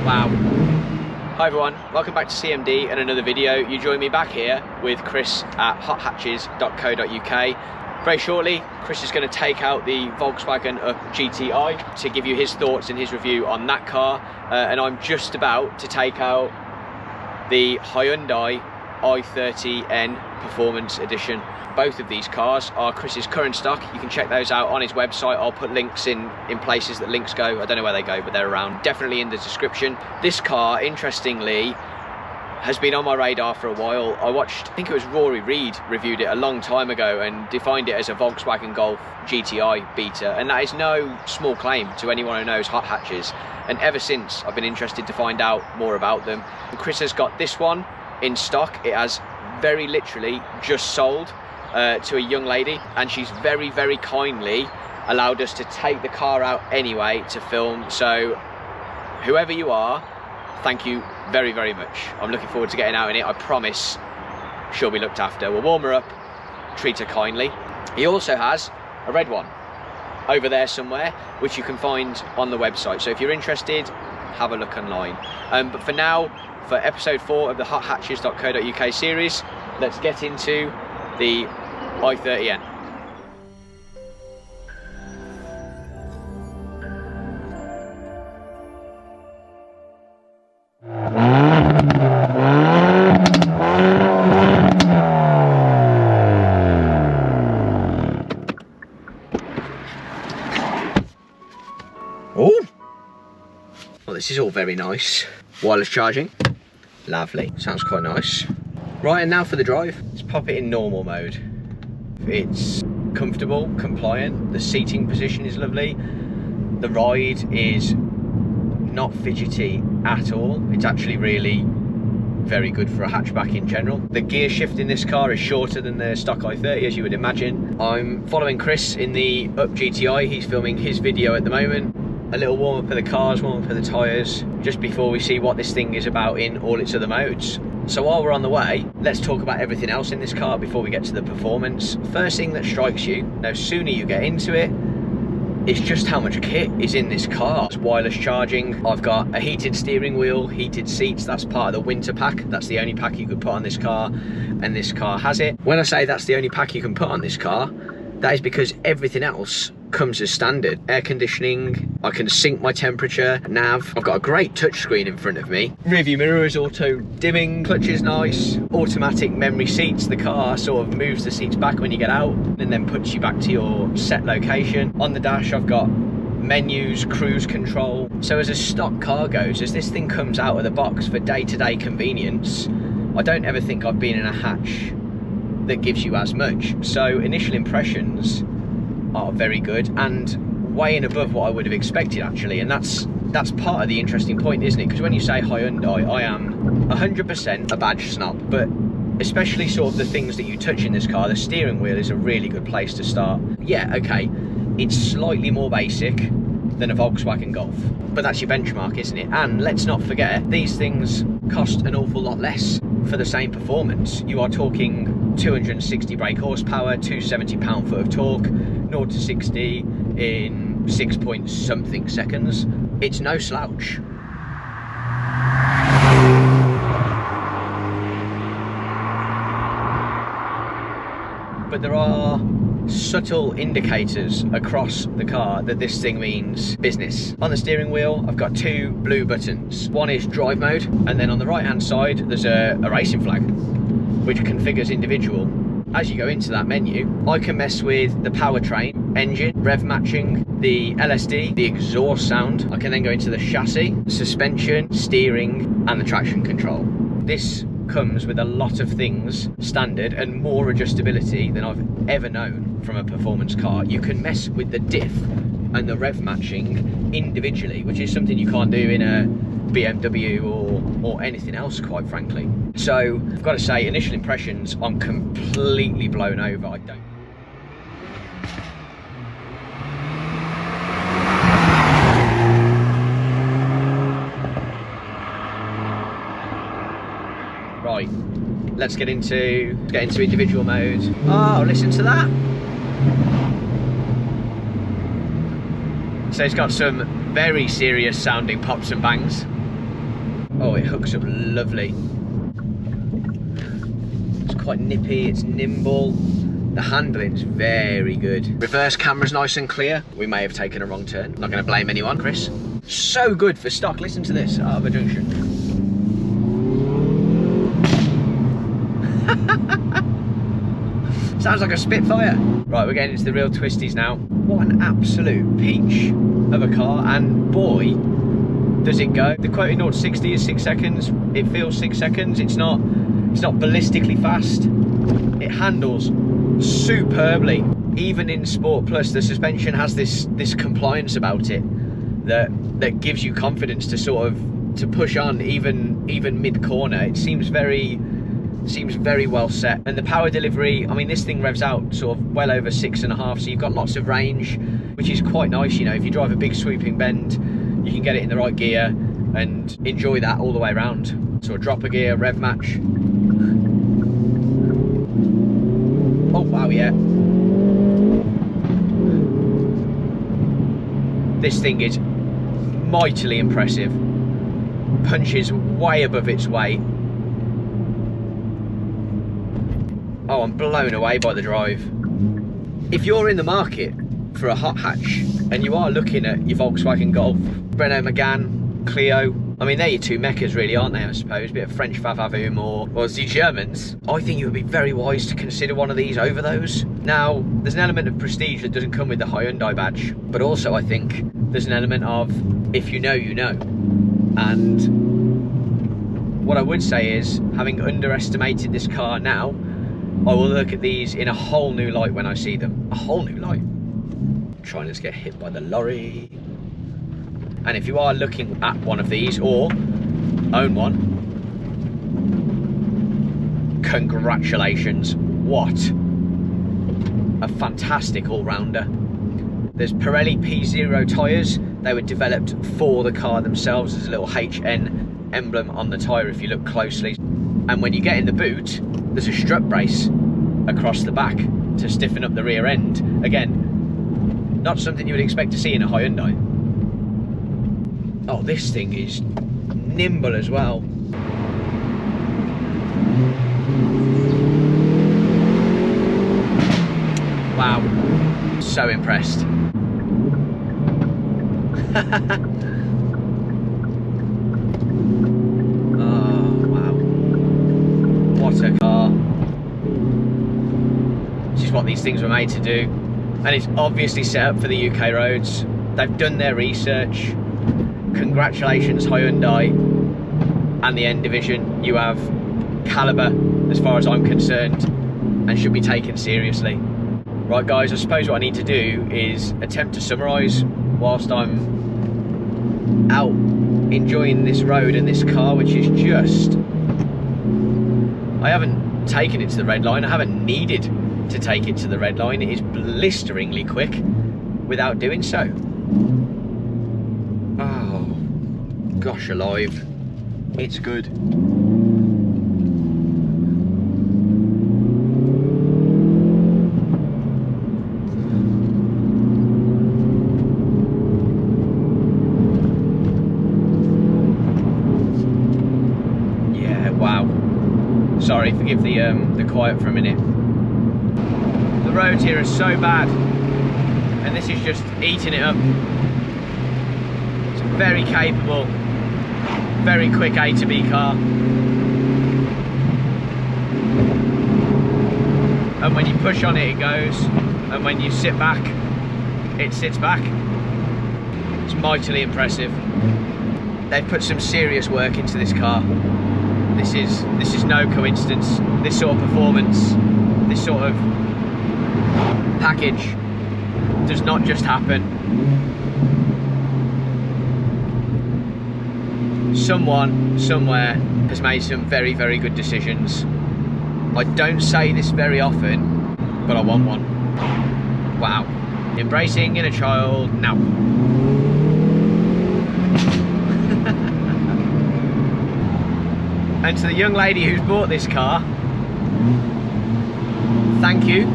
Wow. Hi everyone, welcome back to CMD and another video. You join me back here with Chris at hothatches.co.uk. Very shortly, Chris is going to take out the Volkswagen Up GTI to give you his thoughts and his review on that car. And I'm just about to take out the Hyundai I30N Performance Edition. Both of these cars are Chris's current stock. You can check those out on his website. I'll put links in places that links go. I don't know where they go, but they're around. Definitely in the description. This car, interestingly, has been on my radar for a while. I watched, I think it was Rory Reid reviewed it a long time ago and defined it as a Volkswagen Golf GTI beta. And that is no small claim to anyone who knows hot hatches. And ever since, I've been interested to find out more about them. And Chris has got this one in stock. It has very literally just sold to a young lady, and she's very, very kindly allowed us to take the car out anyway to film. So whoever you are, thank you very, very much. I'm looking forward to getting out in it. I promise she'll be looked after. We'll warm her up, treat her kindly. He also has a red one over there somewhere, which you can find on the website. So if you're interested, have a look online. But for now, for episode 4 of the hothatches.co.uk series, let's get into the I30N. Oh, well, this is all very nice. Wireless charging, lovely, sounds quite nice. Right, and now for the drive. Let's pop it in normal mode. It's comfortable, compliant, the seating position is lovely, the ride is not fidgety at all. It's actually really very good for a hatchback in general. The gear shift in this car is shorter than the stock i30, as you would imagine. I'm following Chris in the Up GTI. He's filming his video at the moment. A little warm up of the cars, warm up of the tyres, just before we see what this thing is about in all its other modes. So while we're on the way, let's talk about everything else in this car before we get to the performance. First thing that strikes you, no sooner you get into it, is just how much kit is in this car. It's wireless charging. I've got a heated steering wheel, heated seats. That's part of the winter pack. That's the only pack you could put on this car, and this car has it. When I say that's the only pack you can put on this car, that is because everything else comes as standard. Air conditioning, I can sync my temperature, nav. I've got a great touchscreen in front of me. Rear view mirror is auto dimming, clutch is nice, automatic memory seats. The car sort of moves the seats back when you get out and then puts you back to your set location. On the dash, I've got menus, cruise control. So as a stock car goes, as this thing comes out of the box for day-to-day convenience, I don't ever think I've been in a hatch that gives you as much. So initial impressions are very good and way and above what I would have expected, actually. And that's part of the interesting point, isn't it? Because when you say Hyundai, I am 100% a badge snob, but especially sort of the things that you touch in this car. The steering wheel is a really good place to start. Yeah, okay, it's slightly more basic than a Volkswagen Golf, but that's your benchmark, isn't it? And let's not forget, these things cost an awful lot less for the same performance. You are talking 260 brake horsepower, 270 pound-foot of torque, 0 to 60 in 6 point something seconds. It's no slouch. But there are subtle indicators across the car that this thing means business. On the steering wheel, I've got 2 blue buttons. One is drive mode, and then on the right hand side there's a racing flag which configures individual. As you go into that menu, I can mess with the powertrain, engine, rev matching, the LSD, the exhaust sound. I can then go into the chassis, suspension, steering, and the traction control. This comes with a lot of things standard and more adjustability than I've ever known from a performance car. You can mess with the diff and the rev matching individually, which is something you can't do in a BMW or anything else, quite frankly. So I've got to say, initial impressions, I'm completely blown over. I don't. Right, let's get into individual mode. Oh, listen to that. So it's got some very serious sounding pops and bangs. Oh, it hooks up lovely. It's quite nippy, it's nimble. The handling's very good. Reverse camera's nice and clear. We may have taken a wrong turn. Not going to blame anyone, Chris. So good for stock. Listen to this out of a junction. Sounds like a Spitfire. Right, we're getting into the real twisties now. What an absolute peach of a car, and boy, does it go. The quoted 0 to 60 is 6 seconds. It feels 6 seconds. It's not ballistically fast. It handles superbly. Even in Sport Plus, the suspension has this compliance about it that gives you confidence to sort of to push on even mid corner. It seems very well set, and the power delivery, I mean, this thing revs out sort of well over 6.5, so you've got lots of range, which is quite nice. You know, if you drive a big sweeping bend, you can get it in the right gear and enjoy that all the way around. So a drop a gear, rev match. Oh wow, yeah. This thing is mightily impressive. Punches way above its weight. Oh, I'm blown away by the drive. If you're in the market for a hot hatch and you are looking at your Volkswagen Golf, Renault Megane, Clio, I mean, they're your two meccas really, aren't they, I suppose? A bit of French Favavoom or the Germans. I think you would be very wise to consider one of these over those. Now, there's an element of prestige that doesn't come with the Hyundai badge, but also I think there's an element of, if you know, you know. And what I would say is, having underestimated this car now, I will look at these in a whole new light when I see them. A whole new light. Trying not to get hit by the lorry. And if you are looking at one of these or own one, congratulations. What a fantastic all-rounder. There's Pirelli P0 tyres. They were developed for the car themselves. There's a little HN emblem on the tyre if you look closely. And when you get in the boot, there's a strut brace across the back to stiffen up the rear end. Again, not something you would expect to see in a Hyundai. Oh, this thing is nimble as well. Wow, so impressed. Oh, wow. What a car. This is what these things were made to do. And it's obviously set up for the UK roads. They've done their research. Congratulations, Hyundai and the N division. You have calibre as far as I'm concerned and should be taken seriously. Right guys, I suppose what I need to do is attempt to summarise whilst I'm out enjoying this road and this car, which is just... I haven't taken it to the red line, I haven't needed to take it to the red line. It is blisteringly quick without doing so. Oh, gosh alive, it's good. Yeah, wow. Sorry, forgive the quiet for a minute. The roads here are so bad, and this is just eating it up. It's a very capable, very quick A to B car. And when you push on it, it goes, and when you sit back, it sits back. It's mightily impressive. They've put some serious work into this car. This is no coincidence. This sort of performance, this sort of package does not just happen. Someone, somewhere, has made some very, very good decisions. I don't say this very often, but I want one. Wow. Embracing inner child now. And to the young lady who's bought this car, thank you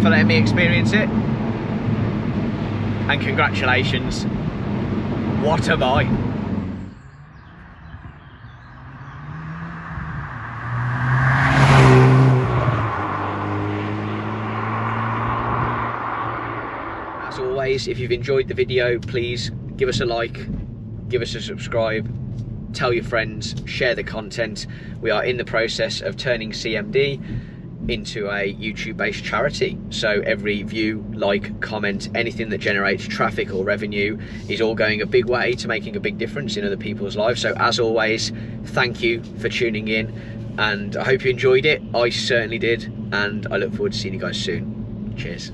for letting me experience it. and congratulations, what a buy. As always, if you've enjoyed the video, please give us a like, give us a subscribe, tell your friends, share the content. We are in the process of turning CMD into a YouTube based charity, so every view, like, comment, anything that generates traffic or revenue is all going a big way to making a big difference in other people's lives. So as always, thank you for tuning in, and I hope you enjoyed it. I certainly did, and I look forward to seeing you guys soon. Cheers.